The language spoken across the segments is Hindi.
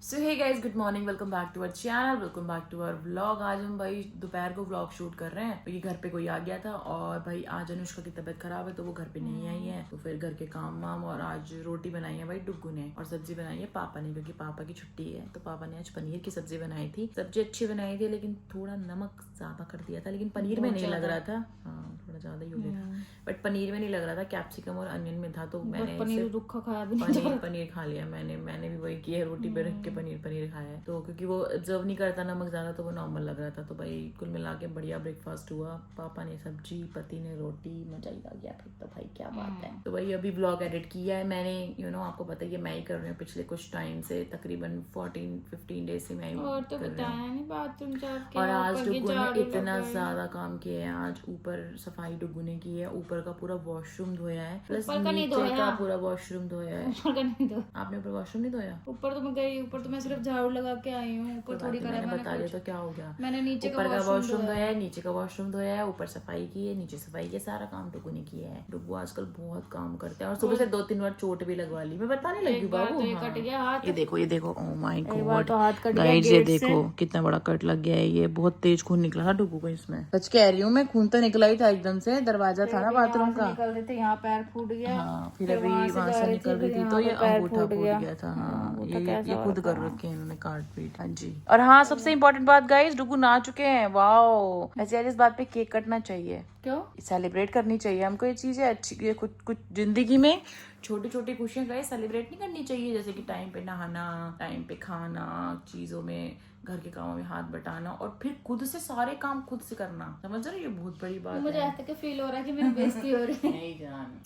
So hey guys, good morning, welcome back to our channel, welcome back to our vlog. आज हम भाई दोपहर को व्लॉग शूट कर रहे हैं क्योंकि घर पे कोई आ गया था और भाई आज अनुष्का की तबीयत खराब है तो वो घर पे नहीं आई है। तो फिर घर के काम वाम और आज रोटी बनाई है भाई डुग्गू ने और सब्जी बनाई है पापा ने क्योंकि पापा की छुट्टी है। तो पापा ने आज पनीर की सब्जी बनाई थी। सब्जी अच्छी बनाई थी लेकिन थोड़ा नमक ज्यादा कर दिया था, लेकिन पनीर में नहीं लग रहा था। हाँ, थोड़ा ज्यादा ही हो गया था, बट पनीर में नहीं लग रहा था, कैप्सिकम और अनियन में था। तो मैंने पनीर खा लिया। मैंने भी वही किया, रोटी पे रख के पनीर खाया है। तो क्योंकि वो ऑब्जर्व नहीं करता नमक ज्यादा तो वो नॉर्मल लग रहा था। तो भाई कुल मिला के बढ़िया ब्रेकफास्ट हुआ। पापा ने सब्जी, पति ने रोटी, मजा ही आ गया फिर तो भाई, क्या बात है। तो भाई अभी ब्लॉग एडिट किया है मैंने, आपको पता है मैं ही कर रही हूँ पिछले कुछ टाइम से, तकरीबन 14-15 डेज से मैं ही और तो कर रही बताया हूँ। नहीं बाथरूम जाके। और आज डुग्गू ने इतना ज्यादा काम किया है। आज ऊपर सफाई डुग्गू ने की है, ऊपर का पूरा वॉशरूम धोया है, प्लस नीचे का पूरा वॉशरूम धोया है। ऊपर का नहीं धोया। आपने ऊपर वॉशरूम नहीं धोया? ऊपर तो मैं गई, ऊपर तो मैं सिर्फ झाड़ू लगा के आई हूँ। ऊपर थोड़ी करा मैंने बता दिया तो क्या हो गया। मैंने नीचे ऊपर का वॉशरूम धोया है, नीचे का वॉशरूम धोया है, ऊपर सफाई की है, नीचे सफाई की, सारा काम डुग्गू ने किया है। डुग्गू आजकल बहुत काम करते हैं और सुबह से 2-3 बार चोट भी लगवा ली। मैं बताने लगी बाबू, कट गया हाथ। ये देखो, ओह माय तो हाथ कट गॉड गाइस, ये देखो कितना बड़ा कट लग गया है। ये बहुत तेज खून निकला था डुग्गू को इसमें। सच कह रही हूँ मैं, खून तो निकला ही था एकदम से। दरवाजा था ना बाथरूम का, निकल रहे थे, यहाँ पैर फूट गया। हाँ, फिर अभी वहां से निकल रही थी तो ये अंगूठा फूट गया था। हाँ, ये खुद कर रखे हैं इन्होंने, काट पीट। हाँ जी। और हाँ, सबसे इम्पोर्टेंट बात गाइस, डुग्गू नहा चुके हैं। वाओ, ऐसे यार इस बात पे केक कटना चाहिए, क्यों सेलिब्रेट करनी चाहिए हमको। ये चीज है अच्छी, ये कुछ जिंदगी में छोटी छोटी खुशियां गाइस सेलिब्रेट नहीं करनी चाहिए, जैसे कि टाइम पे नहाना, टाइम पे खाना, चीजों में, घर के कामों में हाथ बटाना और फिर खुद से सारे काम खुद से करना। समझ रहे हो, ये बहुत बड़ी बात है। मुझे ऐसा कि फील हो रहा है कि मेरी बेइज्जती हो रही है। नहीं जान,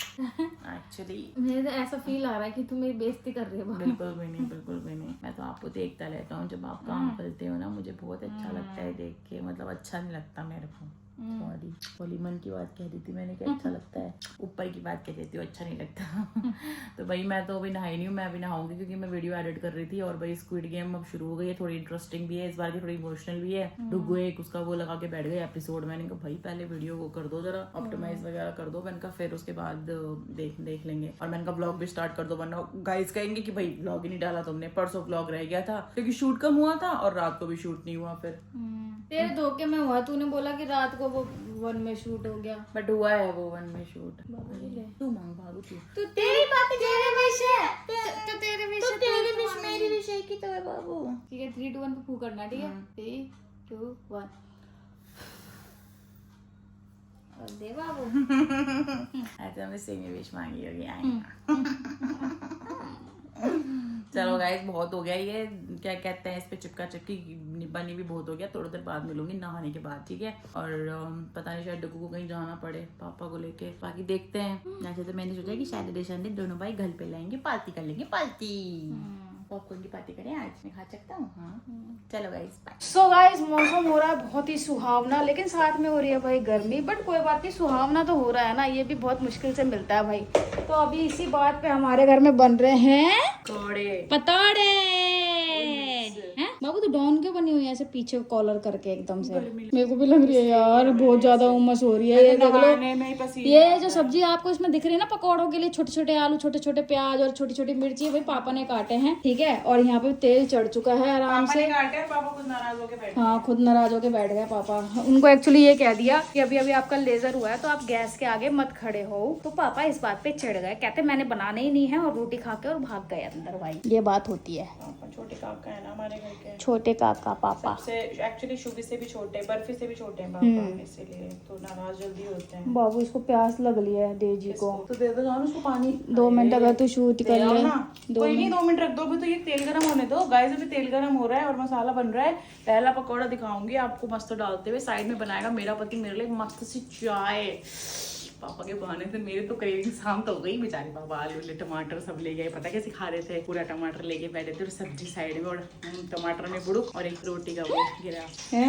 एक्चुअली मुझे तो ऐसा फील आ रहा है कि तुम मेरी बेइज्जती कर रही हो। बिल्कुल भी नहीं, बिल्कुल भी नहीं। मैं तो आपको देखता रहता हूँ जब आप काम करते हो ना, मुझे बहुत अच्छा लगता है देख के। मतलब अच्छा नहीं लगता मेरे को, सॉरी मन की बात कह दी थी मैंने, क्या अच्छा लगता है, ऊपर की बात कह देती हूँ, अच्छा नहीं लगता। तो भाई मैं तो अभी नहाई नहीं हूँ, मैं अभी नहाऊंगी क्योंकि मैं वीडियो एडिट कर रही थी। और भाई स्क्विड गेम अब शुरू हो गई है, थोड़ी इंटरेस्टिंग भी है इस बार की, थोड़ी इमोशनल भी है। डुग्गू एक उसका वो लगा के बैठ गए एपिसोड। मैंने कहा भाई पहले वीडियो को कर दो, जरा ऑप्टिमाइज वगैरह कर दो। मैंने कहा फिर उसके बाद देख लेंगे। और मैंने कहा ब्लॉग भी स्टार्ट कर दो, वरना गाइस कहेंगे कि भाई ब्लॉग ही नहीं डाला तुमने। परसों ब्लॉग रह गया था क्योंकि शूट कम हुआ था और रात को भी शूट नहीं हुआ। फिर तेरे धोखे में हुआ, तूने बोला कि रात को वो 1 में शूट हो गया, बट हुआ है वो 1 में शूट। तू मांग बाबू, तू तेरी बात तेरे विश है, तो तेरे विश तो तेरी विश मेरी विश है कि तो है बाबू। ठीक है, 3, 2, 1 पे फू करना, ठीक है। 3, 2, 1 और दे बाबू। ऐसे हमने सेम विश मांगी होगी। चलो गाइस, बहुत हो गया ये, क्या कहते हैं इस पे, चिपका चिपकी बनी भी बहुत हो गया। थोड़ी देर बाद मिलूंगी नहाने के बाद, ठीक है। और पता नहीं शायद डुग्गू को कहीं जाना पड़े पापा को लेके, बाकी देखते हैं। वैसे तो मैंने सोचा कि सैटरडे संडे दोनों भाई घर पे लाएंगे, पार्टी कर लेंगे, पार्टी पॉपकॉर्न की पार्टी करें आज। मैं खा सकता हूँ? हाँ चलो गाइस बाय। सो गाइस, मौसम हो रहा है बहुत ही सुहावना, लेकिन साथ में हो रही है भाई गर्मी। बट कोई बात नहीं, सुहावना तो हो रहा है ना, ये भी बहुत मुश्किल से मिलता है भाई। तो अभी इसी बात पे हमारे घर में बन रहे हैं पतोड़े। हैं बाबू, तो डॉन क्यों बनी हुई है ऐसे पीछे कॉलर करके एकदम से? मेरे को भी लग रही है यार, बहुत ज्यादा उमस हो रही है। ये देख लो, ये जो सब्जी आपको इसमें दिख रही है ना पकौड़ों के लिए, छोटे छोटे आलू, छोटे छोटे प्याज और छोटी छोटी मिर्ची भाई पापा ने काटे हैं, ठीक है। और यहाँ पे तेल चढ़ चुका है आराम से। पापा खुद नाराज होके बैठे। हाँ, खुद नाराज होके बैठ गए पापा। उनको एक्चुअली ये कह दिया कि अभी अभी आपका लेजर हुआ है तो आप गैस के आगे मत खड़े हो। तो पापा इस बात पे चिढ़ गए, कहते मैंने बनाने ही नहीं है, और रोटी खा के और भाग गए अंदर। भाई ये बात होती है। छोटे काका है ना हमारे घर के, छोटे काका पापा से एक्चुअली शुभी से भी छोटे, बर्फी से भी छोटे हैं पापा, इसीलिए तो नाराज जल्दी होते हैं। बाबू, इसको प्यास लग रही है डेजी को, तो दे दो जानो उसको पानी। 2 मिनट अगर तू शूट कर ले। कोई नहीं, 2 मिनट रख दो। अभी तो ये तेल गरम होने दो गाइस, अभी तेल गरम हो रहा है और मसाला बन रहा है। पहला पकौड़ा दिखाऊंगी आपको मस्त डालते हुए, साइड में बनाएगा मेरा पति मेरे लिए मस्त सी चाय। पापा के बहाने से मेरे तो क्रेविंग शांत हो गई। बेचारे पापा आलू टमाटर सब ले गए, पता कैसे खा रहे थे, पूरा टमाटर लेके बैठे थे और सब्जी साइड में, और टमाटर में बुड़ुक और एक रोटी का वो गिरा है।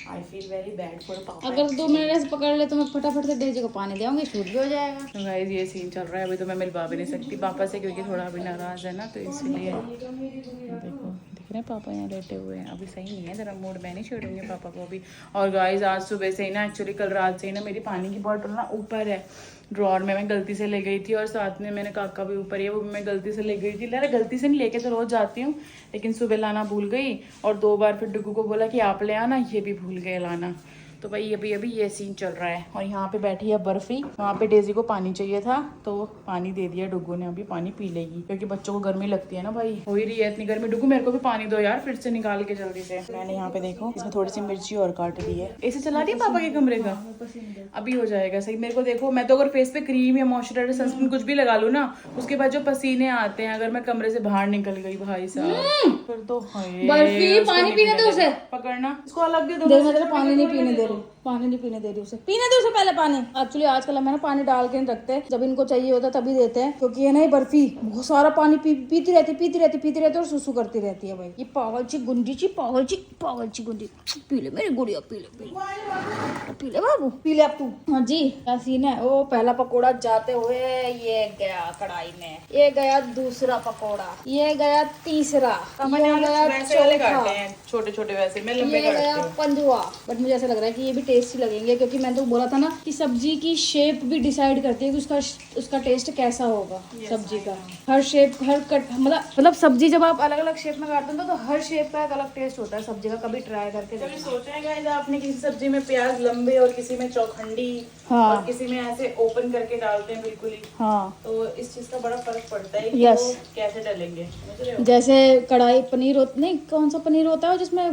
I feel very bad for पापा। अगर 2 मिनट ऐसे पकड़ ले तो मैं फटाफट से डेजी को पानी देंगे, शूट भी हो जाएगा। तो गाइस ये सीन चल रहा है अभी। तो मैं मिलवा भी नहीं सकती पापा से क्योंकि थोड़ा अभी नाराज है ना, तो इसलिए देखो दिख पापा यहाँ लेटे हुए हैं, अभी सही नहीं है, जरा मूड मैं नहीं छोड़ूंगी पापा को अभी। और गाइस आज सुबह से ही ना, एक्चुअली कल रात से ही ना मेरी पानी की बोतल ना ऊपर है ड्रॉर में, मैं गलती से ले गई थी, और साथ में मैंने काका भी ऊपर ही है, वो भी मैं गलती से ले गई थी। अरे गलती से नहीं, लेके तो रोज जाती हूँ, लेकिन सुबह लाना भूल गई, और 2 बार फिर डुगू को बोला कि आप ले आना, ये भी भूल गए लाना। तो भाई अभी ये सीन चल रहा है। और यहाँ पे बैठी है बर्फी, वहाँ पे डेजी को पानी चाहिए था तो पानी दे दिया डुगू ने, अभी पानी पी लेगी क्योंकि बच्चों को गर्मी लगती है ना भाई, हो ही रही है इतनी गर्मी। डुगू मेरे को भी पानी दो यार, फिर से निकाल के जल्दी से। मैंने यहाँ पे देखो इसमें थोड़ी सी मिर्ची और काट दी है। ऐसे चला दिया पापा के कमरे का, अभी हो जाएगा सही। मेरे को देखो, मैं तो अगर फेस पे क्रीम या मॉइस्चराइजर सनस्क्रीन कुछ भी लगा लूँ ना, उसके बाद जो पसीने आते हैं, अगर मैं कमरे से बाहर निकल गई भाई साहब, फिर तो बर्फी पानी पीने दो उसे, पकड़ना इसको अलग दे दो। पानी नहीं पीने दे रही, पानी नहीं पीने दे रही उसे, पीने दे उसे पहले पानी। एक्चुअली आजकल हम ना पानी डाल के नहीं रखते, जब इनको चाहिए होता तभी देते हैं, क्योंकि ये नहीं बर्फी बहुत सारा पानी पीती रहती और सुसु करती रहती है भाई। ये पागल ची गुंडी ची, पागल ची गुंडी। पी ले मेरी गुड़िया, पी ले बाबू, पी ले अब तू। हाँ जी, क्या सीन है। ओ पहला पकोड़ा जाते हुए ये गया कढ़ाई में, ये गया दूसरा पकोड़ा, ये गया तीसरा, ये गया चौथा, छोटे छोटे वैसे मैं लंबे ये गया पंजवा। बट मुझे ऐसा लग रहा है कि ये भी टेस्टी लगेंगे, क्योंकि मैंने तो बोला था ना कि सब्जी की शेप भी डिसाइड करती है कि उसका टेस्ट कैसा होगा। सब्जी का हर शेप, हर कट, मतलब सब्जी जब आप अलग अलग शेप में काटते हो तो हर शेप का एक अलग टेस्ट होता है सब्जी का। कभी ट्राई करके कभी सोचेंगे आपने किसी सब्जी में प्याज लंबे और किसी में चौखंडी, हाँ, और किसी में ऐसे ओपन करके डालते हैं बिल्कुल ही, हाँ, तो इस चीज का बड़ा फर्क पड़ता है कि यस, वो कैसे डालेंगे, समझ रहे हो। जैसे कढ़ाई पनीर होता, नहीं कौन सा पनीर होता है जिसमें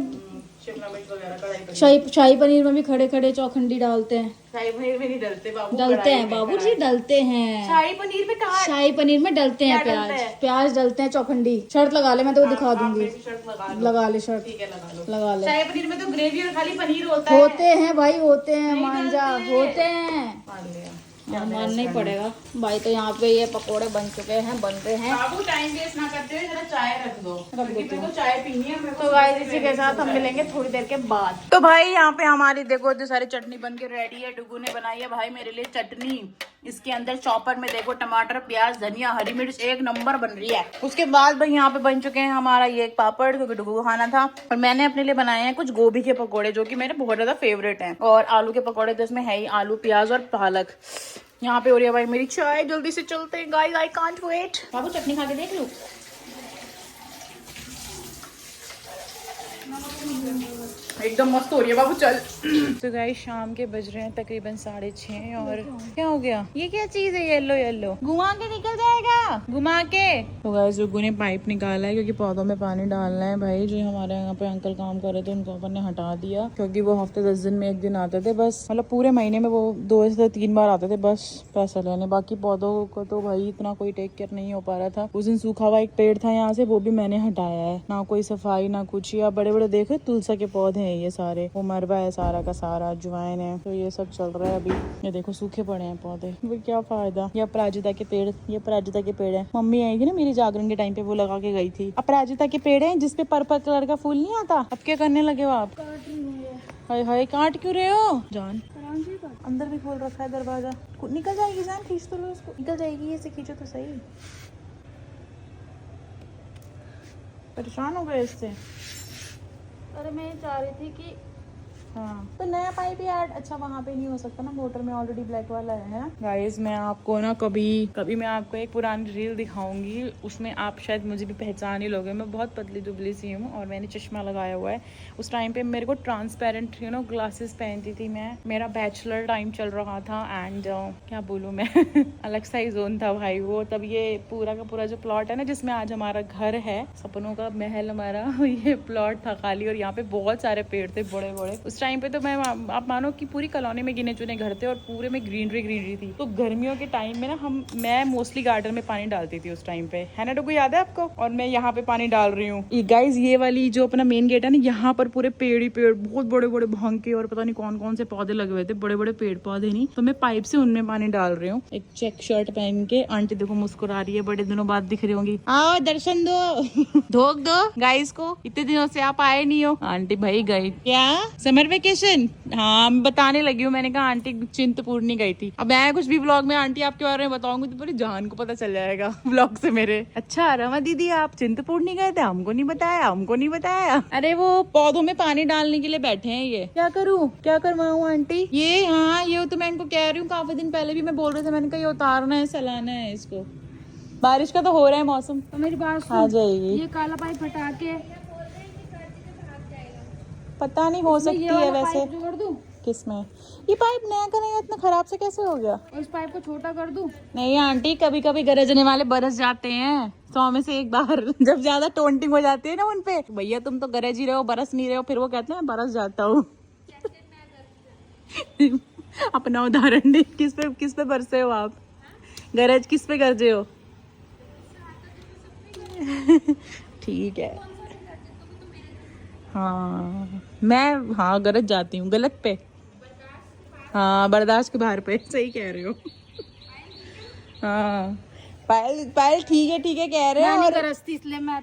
शिमला मिर्च वगैरह, कढ़ाई पनीर, शाही पनीर में भी खड़े खड़े चौखंडी डालते हैं। शाही पनीर में नहीं डलते बाबू, डलते हैं बाबू जी, डलते हैं। शाही पनीर में कहा, शाही पनीर में डलते हैं प्याज डलते हैं, चौखंडी। शर्ट लगा ले, मैं तो दिखा दूंगी, लगा ले शर्ट, ठीक है लगा ले। शाही पनीर में तो ग्रेवी और खाली पनीर होता है। होते हैं भाई, होते हैं मांझा, होते हैं, मान लिया, मानना ही पड़ेगा भाई। तो यहाँ पे ये पकोड़े बन चुके हैं, बन रहे हैं। बाबू टाइम वेस्ट ना करते हुए जरा चाय रख दो, मेरे को चाय पीनी है। तो गाइस इसी के साथ हम मिलेंगे थोड़ी देर के बाद। तो भाई यहाँ पे हमारी देखो जो सारी चटनी बन के रेडी है, डुगू ने बनाई है भाई मेरे लिए चटनी। इसके अंदर चॉपर में देखो टमाटर, प्याज, धनिया, हरी मिर्च, एक नंबर बन रही है। उसके बाद भाई यहाँ पे बन चुके हैं हमारा ये एक पापड़, क्योंकि डुगू को खाना था, और मैंने अपने लिए बनाए हैं कुछ गोभी के पकौड़े, जो कि मेरे बहुत ज्यादा फेवरेट हैं, और आलू के पकौड़े तो इसमें है ही, आलू प्याज और पालक। यहाँ पे हो रही है भाई मेरी चाय, जल्दी से चलते हैं गाइस, आई कांट वेट। बाबू चटनी खा के देख लो। एकदम मस्त हो रही है बाबू, चल। तो गाइस शाम के बज रहे हैं तकरीबन 6:30, और क्या हो गया, ये क्या चीज है येलो येलो, घुमा के निकल जाएगा, घुमा के। तो गाइस रुगू ने पाइप निकाला है, क्योंकि पौधों में पानी डालना है भाई। जो हमारे यहाँ पे अंकल काम कर रहे थे उनको अपन ने हटा दिया, क्योंकि वो हफ्ते 10 दिन में एक दिन आते थे बस, मतलब पूरे महीने में वो 2 से 3 बार आते थे बस पैसा लेने। बाकी पौधों को तो भाई इतना कोई टेक केयर नहीं हो पा रहा था। उस दिन सूखा हुआ एक पेड़ था यहाँ से, वो भी मैंने हटाया है, ना कोई सफाई ना कुछ। या बड़े बड़े देखो तुलसा के पौधे हैं ये सारे, वो मरबा है सारा का सारा, अजवाइन है, तो ये सब चल रहा है अभी। ये देखो सूखे पड़े हैं पौधे, वो क्या फायदा। ये अपराजिता के पेड़, ये अपराजिता के पेड़ है, मम्मी आई थी ना मेरी जागरण के टाइम पे, वो लगा के गई थी। अपराजिता के पेड़ है जिसपे पर्पल कलर का फूल नहीं आता। अब क्या करने लगे हो आप? हाय हाय, काट क्यों रहे हो जान? अंदर भी खोल रखा है दरवाजा, निकल जाएगी जान, खींच तो लो इसको, निकल जाएगी, ऐसे खींचो तो सही। परेशान हो गए इससे। अरे मैं ये चाह रही थी कि हाँ, तो नया पाइप ही ऐड, अच्छा वहाँ पे नहीं हो सकता ना, मोटर में ऑलरेडी ब्लैक वाला है ना। गाइस मैं आपको ना कभी मैं आपको एक पुरानी रील दिखाऊंगी, उसमें आप शायद मुझे भी पहचान ही लोगे। मैं बहुत पतली दुबली सी हूँ और मैंने चश्मा लगाया हुआ है। उस टाइम पे मेरे को ट्रांसपेरेंट ग्लासेस पहनती थी मैं, मेरा बैचलर टाइम चल रहा था, एंड क्या बोलूँ मैं अलग सा ही जोन था भाई वो। तब ये पूरा का पूरा जो प्लॉट है ना, जिसमें आज हमारा घर है, सपनों का महल हमारा ये प्लॉट था खाली, और यहाँ पे बहुत सारे पेड़ थे बड़े बड़े। उस टाइम पे तो मैं, आप मानो कि पूरी कॉलोनी में गिने चुने घर थे, और पूरे में ग्रीनरी थी। तो गर्मियों के टाइम में ना मैं मोस्टली गार्डन में पानी डालती थी उस टाइम पे, है ना डुगू, याद है आपको? और मैं यहाँ पे पानी डाल रही हूँ। गाइस ये वाली जो अपना मेन गेट है ना, यहाँ पर पूरे पेड़ ही पेड़, बहुत बड़े बड़े भांग के और पता नहीं कौन कौन से पौधे लगे हुए थे, बड़े बड़े पेड़ पौधे नहीं। तो मैं पाइप से उनमें पानी डाल रही हूँ। एक चेक शर्ट पहन के आंटी देखो मुस्कुरा रही है, बड़े दिनों बाद दिख रही होंगी। आओ दर्शन दो धोख दो गाइस को, इतने दिनों से आप आए नहीं हो। आंटी भाई गई क्या समर वेकेशन? हाँ मैं बताने लगी हूँ, मैंने कहा आंटी चिंतपूर्णी गई थी। अब मैं कुछ भी व्लॉग में आंटी आपके बारे में बताऊंगी तो पूरी जान को पता चल जाएगा व्लॉग से मेरे। अच्छा रमा दीदी आप चिंतपूर्णी गए थे, हमको नहीं बताया, हमको नहीं बताया। अरे वो पौधों में पानी डालने के लिए बैठे हैं ये। क्या करूँ, क्या करवाऊँ आंटी? ये हाँ ये तो मैं इनको कह रही हूँ, काफी दिन पहले भी मैं बोल रही थी, मैंने कहा ये उतारना है, सलाना है इसको। बारिश का तो हो रहा है मौसम, तो मेरी बात आ जाएगी। ये काला पाइप हटा के पता नहीं, हो सकती है वैसे। जोड़ दूं किसमें? ये पाइप नया करेंगे, इतना खराब से कैसे हो गया? और इस पाइप को छोटा कर दूं? नहीं आंटी, कभी कभी गरजने वाले बरस जाते हैं 100 में से एक बार जब ज्यादा टोंटिंग हो जाती है ना उनपे। भैया तुम तो गरज ही रहे हो, बरस नहीं रहे हो, फिर वो कहते हैं बरस जाता हूँ। अपना उदाहरण दे, किस पे बरसे हो आप? गरज किस पे गरजे हो? ठीक है। हाँ मैं हाँ गरज जाती हूँ गलत पे। हाँ बर्दाश्त के बाहर पे, सही कह रहे हो। हाँ पायल पायल ठीक है कह रहे हो। और गरजती इसलिए मैं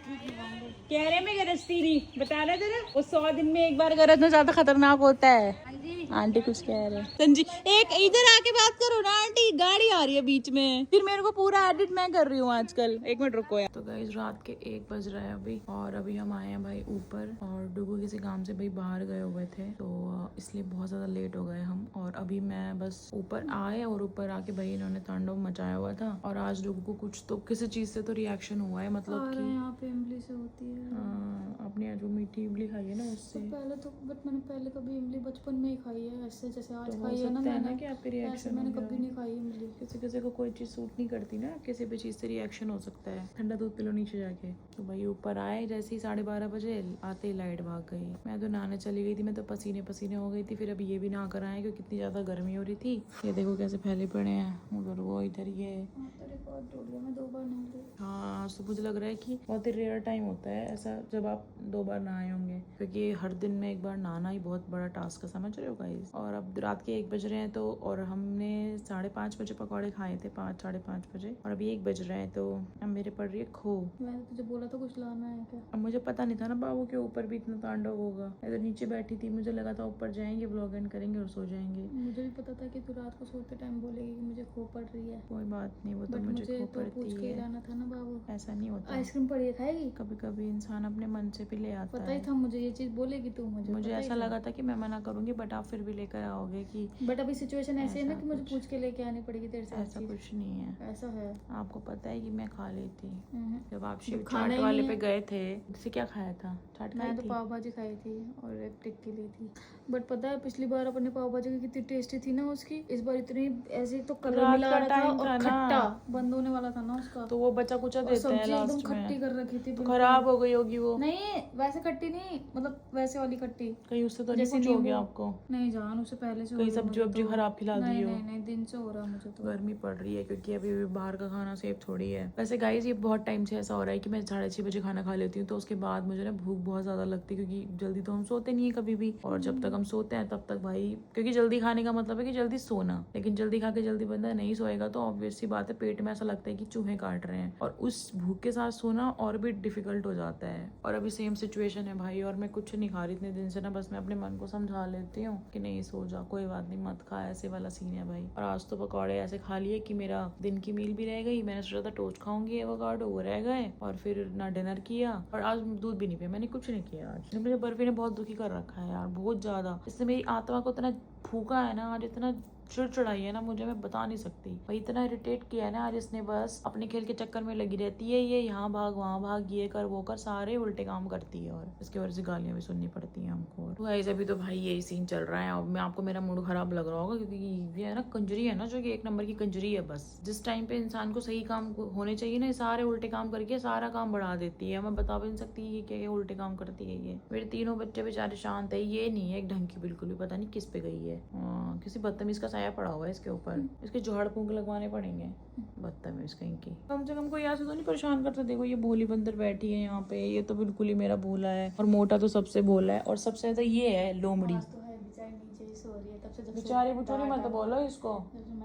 कह रहे मैं गरजती नहीं, बता रहे थे ना वो 100 दिन में एक बार गरजना ज्यादा खतरनाक होता है। आंटी कुछ कह रहे हैं। संजी एक इधर आके बात करो ना आंटी, गाड़ी आ रही है बीच में, फिर मेरे को पूरा एडिट मैं कर रही हूँ आजकल। 1 मिनट रुको यार। तो गाइस रात के 1 बज रहे हैं अभी, और अभी हम आए हैं भाई ऊपर, और डुगू किसी काम से भाई बाहर गए हुए थे तो इसलिए बहुत ज्यादा लेट हो गए हम। और अभी मैं बस ऊपर आए, और ऊपर आके भाई इन्होंने तांडव मचाया हुआ था, और आज डुगू को कुछ तो किसी चीज से तो रिएक्शन हुआ है, मतलब कि यहाँ पे इमली से होती है। आपने आज वो मीठी इमली खाई है ना उससे। पहले तो बट मैंने पहले कभी इमली बचपन में ही खाई है, ऐसे जैसे आज तो खाई है ना मैंने, कि आपके रिएक्शन मैंने कभी नहीं खाई इमली। किसी को कोई चीज सूट नहीं करती ना, किसी भी चीज से रिएक्शन हो सकता है। ठंडा दूध पी लो नीचे जाके। तो भाई ऊपर आए, जैसे ही 12:30 बजे आते ही लाइट भाग गई। मैं तो नहाने चली गई थी, मैं तो पसीने पसीने हो गई थी। फिर अभी ये भी नहा कर आए क्योंकि कितनी ज्यादा गर्मी हो रही थी। ये देखो कैसे फैले पड़े हैं, उधर वो इधर ये। मैं 2 बार नहा ली। हाँ तो मुझे लग रहा है कि बहुत ही रेयर टाइम होता है ऐसा जब आप 2 बार नहाए होंगे, क्योंकि हर दिन में 1 बार नहाना ही बहुत बड़ा टास्क है, समझ रहे हो गाइस। और अब रात के 1 बज रहे हैं तो, और हमने 5:30 बजे पकौड़े खाए थे, 5 साढ़े 5 बजे, और अभी 1 बज रहे हैं तो अब मेरे पड़ रही है खो। मैंने तुझे बोला था कुछ लाना है क्या? अब मुझे पता नहीं था ना बाबू के ऊपर भी इतना तांडव होगा। मैं तो नीचे बैठी थी, मुझे लगा था ऊपर जाएंगे, ब्लॉग एंड करेंगे और सो जाएंगे। मुझे भी पता था कि तू रात को सोते टाइम बोलेगी कि मुझे खो पड़ रही है। कोई बात नहीं, वो तो मुझे खो पड़ती है। लाना था ना बाबू। ऐसा नहीं होता, आइसक्रीम पड़ी है खाएगी? कभी कभी इंसान अपने मन से भी ले आता है। पता ही था मुझे ये चीज बोलेगी तू, मुझे ऐसा लगा था कि मैं मना करूंगी, बट आप फिर भी लेकर आओगे कि। बट अभी सिचुएशन ऐसी है ना कि मुझे पूछ के लेके आनी पड़ेगी तेरे से। ऐसा कुछ नहीं है, ऐसा है। आपको पता है कि मैं खा लेती। जब आप शिव खाना चाट ही वाले नहीं पे है। गए थे, इससे क्या खाया था? चाट खाई मैं तो थी। पाव भाजी खाई थी और एक टिक्की ली थी। बट पता है पिछली बार अपने पाव भाजी की कितनी टेस्टी थी ना उसकी, इस बार इतनी ऐसे तो कलर रात मिला का रहा था टाइम और था ना। खट्टा बंद होने वाला था ना उसका, तो वो बचा कुचा और देते हैं सब्जी एकदम लास्ट खट्टी में, कर रखी थी। तो खराब हो गई होगी वो। नहीं वैसे खट्टी नहीं, मतलब वैसे वाली खट्टी। कहीं उससे तो नहीं जैसे कुछ हो नींबू। गया आपको? नहीं जान, उससे पहले से हो कहीं रहा सब्जी मुझे वब्जी तो। खराब खिला दी नहीं हो? नहीं नहीं, दिन से हो रहा मुझे तो। गर्मी पड़ रही है क्योंकि अभी भी बाहर का खाना सेफ थोड़ी है। वैसे गाइस ये बहुत टाइम से ऐसा हो रहा है कि मैं 6:30 बजे खाना खा लेती हूँ, तो उसके बाद मुझे ना भूख बहुत ज्यादा लगती है, क्योंकि जल्दी तो हम सोते नहीं है कभी भी, और जब तक हम सोते हैं तब तक भाई, क्योंकि जल्दी खाने का मतलब है कि जल्दी सोना, लेकिन जल्दी खा के जल्दी बंदा नहीं सोएगा तो ऑब्वियस सी बात है पेट में ऐसा लगता है कि चूहे काट रहे हैं, और उस भूख के साथ सोना और भी डिफिकल्ट हो जाता है। और अभी सेम सिचुएशन है भाई, और मैं कुछ नहीं खा रही इतने दिन से ना, बस मैं अपने मन को समझा लेती हूँ कि नहीं सो जा, कोई बात नहीं मत खा, ऐसे वाला सीन है भाई। और आज तो पकौड़े ऐसे खा लिए कि मेरा दिन की मील भी रह गई। मैंने सोचा था टोस्ट खाऊंगी, एवोकाडो वो रह गए, और फिर ना डिनर किया, और आज दूध भी नहीं पिया, मैंने कुछ नहीं किया आज। मुझे बर्फी ने बहुत दुखी कर रखा है यार, बहुत ज्यादा। इसने मेरी आत्मा को इतना फूका है ना आज, इतना चिड़चिड़ाई है ना मुझे, मैं बता नहीं सकती भाई, इतना इरिटेट किया है ना आज इसने। बस अपने खेल के चक्कर में लगी रहती है, ये यहाँ भाग वहाँ भाग, ये कर वो कर, सारे उल्टे काम करती है, और इसकी वजह से गालियां भी सुननी पड़ती हैं हमको। तो गाइस अभी तो भाई यही सीन चल रहा है। अब मैं आपको मेरा मूड खराब लग रहा होगा, क्योंकि ये है ना कंजरी है ना, जो कि 1 नंबर की कंजरी है। बस जिस टाइम पे इंसान को सही काम होने चाहिए ना, सारे उल्टे काम करके सारा काम बढ़ा देती है। मैं बता भी नहीं सकती ये क्या उल्टे काम करती है। ये मेरे 3 बच्चे बेचारे शांत है, ये नहीं है एक ढंग की बिल्कुल भी, पता नहीं किस पे गई है। किसी बदतमीज का साया पड़ा हुआ है इसके ऊपर, इसके झाड़ फूंक लगवाने पड़ेंगे। बदतमीज कहीं की, कम से कम कोई ऐसे तो नहीं परेशान करता। देखो ये भोली बंदर बैठी है यहाँ पे, ये तो बिल्कुल ही मेरा भोला है, और मोटा तो सबसे भोला है, और सबसे ज्यादा ये है लोमड़ी। बेचारी बुचारी मत बोलो इसको।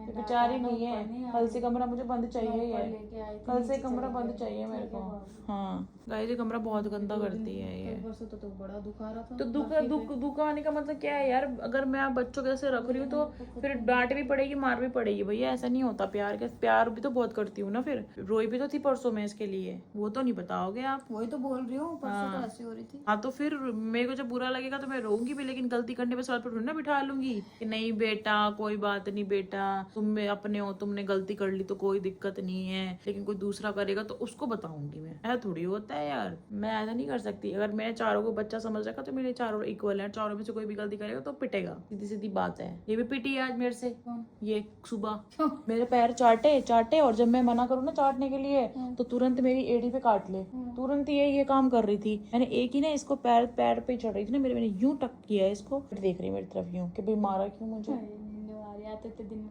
बेचारी नहीं है, कल से कमरा मुझे बंद चाहिए ही है, लेके आई थी, कल से नीचे कमरा चली बंद गई। चाहिए मेरे को। हाँ गाइस ये कमरा बहुत गंदा करती है ये। परसों तो बड़ा दुखा रहा था। तो दुख आने का मतलब क्या है यार, अगर मैं बच्चों के ऐसे रख रही हूँ तो फिर डांट भी पड़ेगी, मार भी पड़ेगी। भैया ऐसा नहीं होता, प्यार के प्यार भी तो बहुत करती हूँ ना। फिर रोई भी तो थी परसों मैं इसके लिए, वो तो नहीं बताओगे आप। वही तो बोल रही हूँ, परसों तो ऐसी हो रही थी। हाँ तो फिर मेरे को जब बुरा लगेगा तो मैं रोऊंगी भी, लेकिन गलती करने पे सर पर थोड़ी ना बिठा लूंगी कि नहीं बेटा कोई बात नहीं बेटा, तुम में अपने हो, तुमने गलती कर ली तो कोई दिक्कत नहीं है। लेकिन कोई दूसरा करेगा तो उसको बताऊंगी मैं, ऐसा थोड़ी होता है यार। मैं ऐसा नहीं कर सकती। अगर मैं चारों को बच्चा समझ रखा तो मेरे चारों इक्वल है, चारों में से कोई भी गलती करेगा तो पिटेगा, सीधी सीधी बात है। ये भी पिटी आज मेरे से, ये सुबह मेरे पैर चाटे और जब मैं मना करूँ ना चाटने के लिए तो तुरंत मेरी एड़ी पे काट ले। तुरंत ये काम कर रही थी। मैंने एक ही ना इसको पैर पे चढ़ रही थी ना, मैंने यूं टक किया इसको, फिर देख रही मेरी तरफ यूं कि भाई मारा क्यों मुझे।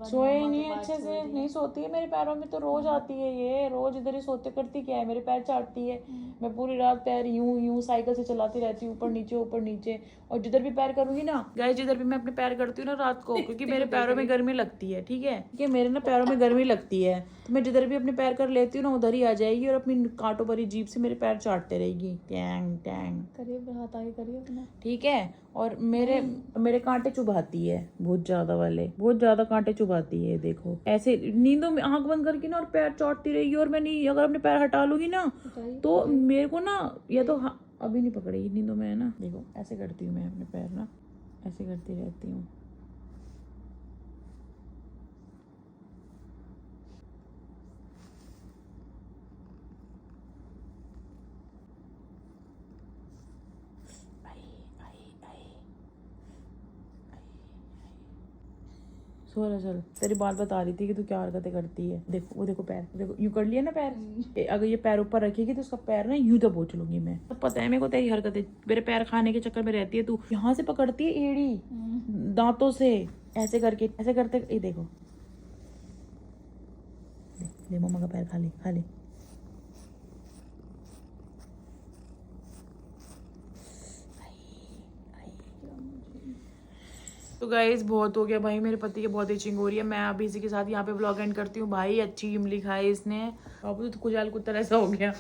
सोए ही नहीं अच्छे से, नहीं सोती है मेरे पैरों में तो रोज आती है ये, रोज इधर ही सोते करती क्या है, मेरे पैर चाटती है। मैं पूरी रात पैर यूं साइकिल से चलाती रहती हूँ, ऊपर नीचे। और जिधर भी पैर करूंगी ना गाइस, जिधर भी मैं अपने पैर करती हूँ ना रात को, क्योंकि मेरे पैरों में गर्मी लगती है, ठीक है मेरे ना पैरों में गर्मी लगती है, तो मैं जिधर भी अपने पैर कर लेती हूँ ना उधर ही आ जाएगी और अपनी कांटों भरी जीभ से मेरे पैर चाटते रहेगी। टैंग टैंग करिए, ठीक है। और मेरे कांटे चुभाती है बहुत ज्यादा कांटे चुभाती है। देखो ऐसे नींदों में आंख बंद करके ना और पैर चाटती रहेगी, और मैं नहीं, अगर अपने पैर हटा लूंगी ना तो मेरे को ना या तो अभी नहीं पकड़ेगी नींदों में है ना। देखो ऐसे करती हूँ मैं अपने पैर ना, ऐसे करती रहती हूँ। चल तेरी बात बता रही थी कि तू क्या हरकतें करती है। देखो वो देखो पैर, देखो यूं कर लिया ना पैर। अगर ये पैर ऊपर रखेगी तो उसका पैर ना यूं दबोच लूंगी मैं। तो पता है मेरे को तेरी हरकतें, मेरे पैर खाने के चक्कर में रहती है तू। यहाँ से पकड़ती है एड़ी दांतों से, ऐसे करके ऐसे करते। ये देखो ले मम्मा का पैर खा ले। तो गाइस बहुत हो गया भाई, मेरे पति की बहुत इचिंग हो रही है। मैं अभी इसी के साथ यहाँ पे व्लॉग एंड करती हूँ। भाई अच्छी इमली खाई इसने। बाबू तो खुजल कुत्ता ऐसा हो गया।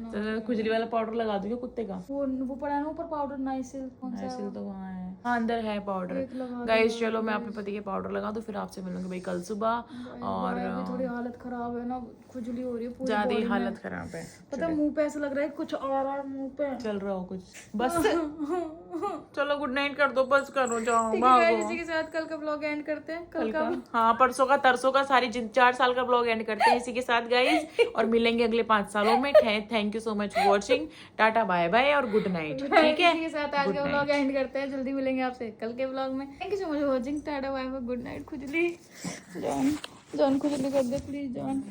तो खुजली वाला पाउडर लगा दूंगी कुत्ते का। वो पड़ा है ना ऊपर पाउडर, नाइसिल तो वहाँ है, हाँ अंदर है पाउडर। गाइस चलो मैं अपने पति के पाउडर लगा दूं, फिर आपसे मिलूंगी भाई कल सुबह। और थोड़ी हालत खराब है ना, खुजली हो रही है पूरी ज्यादा ही बॉडी हालत में। खराब है। पता है मुंह पे ऐसा लग रहा है कुछ आ रहा है मुंह पे, चल रहा हो कुछ बस। चलो गुड नाइट कर दो, बस करो जाओ ठीक है गाइस, इसी के साथ कल का ब्लॉग एंड करते हैं। कल का हाँ परसों का तरसों का सारी 4 साल का ब्लॉग एंड करते हैं इसी के साथ गाइस, और मिलेंगे अगले 5 सालों में। Thank you so much for watching. Tata bye bye और गुड नाइट। ठीक है इसी के साथ आज का ब्लॉग एंड करते हैं। जल्दी मिलेंगे आपसे कल के ब्लॉग में। Thank you so much for watching. Tata bye bye good night. खुजली जॉन खुजली कर दे प्लीज जॉन।